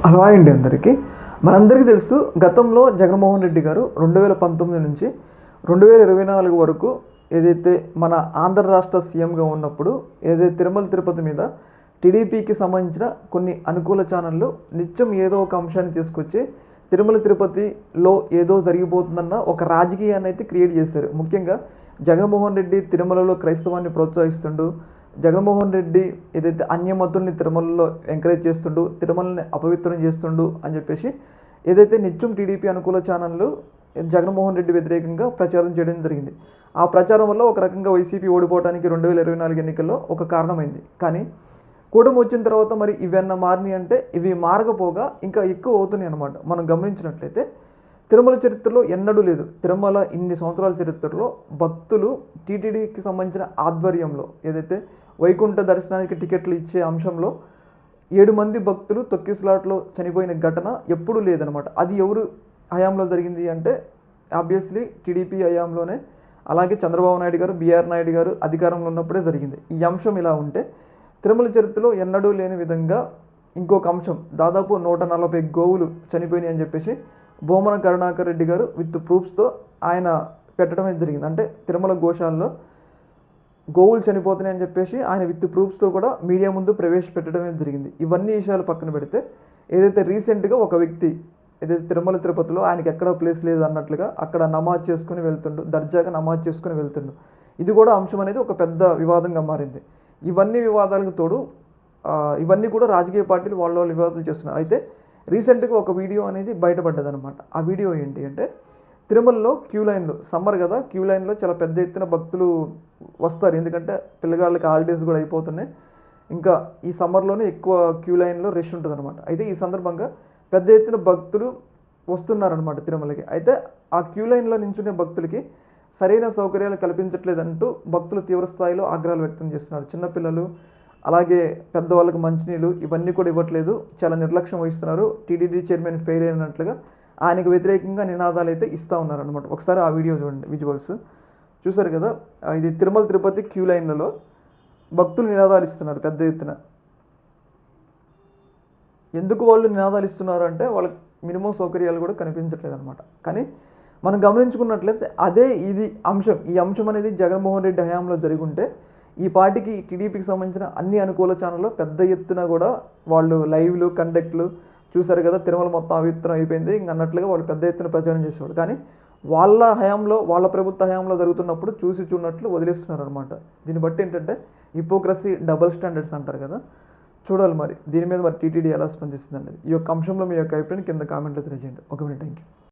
Hello అండి అందరికీ. మనందరికీ తెలుసు గతంలో జగన్మోహన్ రెడ్డి గారు 2019 నుంచి 2024 వరకు ఏదైతే మన ఆంధ్ర రాష్ట్ర సీఎంగా ఉన్నప్పుడు ఏదైతే తిరుమల తిరుపతి మీద టీడీపీకి సంబంధించిన కొన్ని అనుకూల ఛానళ్ళు నిత్యం ఏదో ఒక అంశాన్ని తీసుకొచ్చి తిరుమల తిరుపతిలో ఏదో జరిగిపోతుందన్న ఒక రాజకీయాన్ని అయితే క్రియేట్ చేశారు. ముఖ్యంగా జగన్మోహన్ రెడ్డి తిరుమలలో క్రైస్తవాన్ని ప్రోత్సహిస్తుండు, జగన్మోహన్ రెడ్డి ఏదైతే అన్యమతుల్ని తిరుమలలో ఎంకరేజ్ చేస్తుండు, తిరుమలని అపవిత్రం చేస్తుండు అని చెప్పేసి ఏదైతే నిత్యం టీడీపీ అనుకూల ఛానళ్ళు జగన్మోహన్ రెడ్డి వ్యతిరేకంగా ప్రచారం చేయడం జరిగింది. ఆ ప్రచారం వల్ల ఒక రకంగా వైసీపీ ఓడిపోవడానికి 2024 ఎన్నికల్లో ఒక కారణమైంది. కానీ కూటమి వచ్చిన తర్వాత మరి ఇవన్నీ మారినాయి అంటే ఇవి మారకపోగా ఇంకా ఎక్కువ అవుతున్నాయి అన్నమాట. మనం గమనించినట్లయితే తిరుమల చరిత్రలో ఎన్నడూ లేదు. తిరుమల ఇన్ని సంవత్సరాల చరిత్రలో భక్తులు టీటీడీకి సంబంధించిన ఆధ్వర్యంలో ఏదైతే వైకుంఠ దర్శనానికి టికెట్లు ఇచ్చే అంశంలో 7 మంది భక్తులు తొక్కిసలాట్లో చనిపోయిన ఘటన ఎప్పుడూ లేదనమాట. అది ఎవరు హయాంలో జరిగింది అంటే ఆబ్వియస్లీ టీడీపీ హయాంలోనే. అలాగే చంద్రబాబు నాయుడు గారు, బీఆర్ నాయుడు గారు అధికారంలో ఉన్నప్పుడే జరిగింది. ఈ అంశం ఇలా ఉంటే తిరుమల చరిత్రలో ఎన్నడూ లేని విధంగా ఇంకొక అంశం, దాదాపు 140 గోవులు చనిపోయినాయి అని చెప్పేసి భూమన కరుణాకర్ రెడ్డి గారు విత్ ప్రూఫ్స్తో ఆయన పెట్టడమే జరిగింది. అంటే తిరుమల గోశాలలో గోవులు చనిపోతున్నాయి అని చెప్పేసి ఆయన విత్ ప్రూఫ్స్తో కూడా మీడియా ముందు ప్రవేశపెట్టడమే జరిగింది. ఇవన్నీ విషయాలు పక్కన పెడితే ఏదైతే రీసెంట్గా ఒక వ్యక్తి ఏదైతే తిరుమల తిరుపతిలో ఆయనకి ఎక్కడ ప్లేస్ లేదు అన్నట్లుగా అక్కడ నమాజ్ చేసుకుని వెళ్తుండు, దర్జాగా నమాజ్ చేసుకుని వెళ్తుండు. ఇది కూడా అంశం అనేది ఒక పెద్ద వివాదంగా మారింది. ఇవన్నీ వివాదాలకు తోడు ఇవన్నీ కూడా రాజకీయ పార్టీలు వాళ్ళ వివాదాలు చేస్తున్నారు. అయితే రీసెంట్గా ఒక వీడియో అనేది బయటపడ్డది అనమాట. ఆ వీడియో ఏంటి అంటే తిరుమలలో క్యూ లైన్లో, సమ్మర్ కదా, క్యూ లైన్లో చాలా పెద్ద ఎత్తున భక్తులు వస్తారు. ఎందుకంటే పిల్లగాళ్ళకి హాలిడేస్ కూడా అయిపోతున్నాయి. ఇంకా ఈ సమ్మర్లోనే ఎక్కువ క్యూ లైన్లో రష్ ఉంటుంది అనమాట. అయితే ఈ సందర్భంగా పెద్ద ఎత్తున భక్తులు వస్తున్నారనమాట తిరుమలకి. అయితే ఆ క్యూ లైన్లో నించునే భక్తులకి సరైన సౌకర్యాలు కల్పించట్లేదంటూ భక్తులు తీవ్ర స్థాయిలో ఆగ్రహాలు వ్యక్తం చేస్తున్నారు. చిన్నపిల్లలు అలాగే పెద్దవాళ్ళకి మంచినీళ్ళు ఇవన్నీ కూడా ఇవ్వట్లేదు, చాలా నిర్లక్ష్యం వహిస్తున్నారు, టీటీడీ చైర్మన్ ఫెయిల్ అయినట్లుగా ఆయనకు వ్యతిరేకంగా నినాదాలు అయితే ఇస్తూ ఉన్నారనమాట. ఒకసారి ఆ వీడియో చూడండి, విజువల్స్ చూసారు కదా. ఇది తిరుమల తిరుపతి క్యూ లైన్లలో భక్తులు నినాదాలు ఇస్తున్నారు పెద్ద ఎత్తున. ఎందుకు వాళ్ళు నినాదాలు ఇస్తున్నారు అంటే వాళ్ళకి మినిమం సౌకర్యాలు కూడా కనిపించట్లేదు అనమాట. కానీ మనం గమనించుకున్నట్లయితే అదే ఇది అంశం, ఈ అంశం అనేది జగన్మోహన్ రెడ్డి హయాంలో జరిగి ఉంటే ఈ పార్టీకి టీడీపీకి సంబంధించిన అన్ని అనుకూల ఛానల్లో పెద్ద ఎత్తున కూడా వాళ్ళు లైవ్లు కండక్ట్లు చూసారు కదా, తిరుమల మొత్తం అవిత్రం అయిపోయింది ఇంక అన్నట్లుగా వాళ్ళు పెద్ద ఎత్తున ప్రచారం చేసేవాడు. కానీ వాళ్ళ హయాంలో, వాళ్ళ ప్రభుత్వ హయాంలో జరుగుతున్నప్పుడు చూసి చూడనట్లు వదిలేస్తున్నారు అనమాట. దీన్ని బట్టి ఏంటంటే హిపోక్రసీ, డబుల్ స్టాండర్డ్స్ అంటారు కదా. చూడాలి మరి దీని మీద మరి టీటీడీ ఎలా స్పందిస్తుంది అనేది. ఈ యొక్క అంశంలో మీ యొక్క అభిప్రాయం కింద కామెంట్లో తెలియజేయండి. ఒక మినిట్, థ్యాంక్ యూ.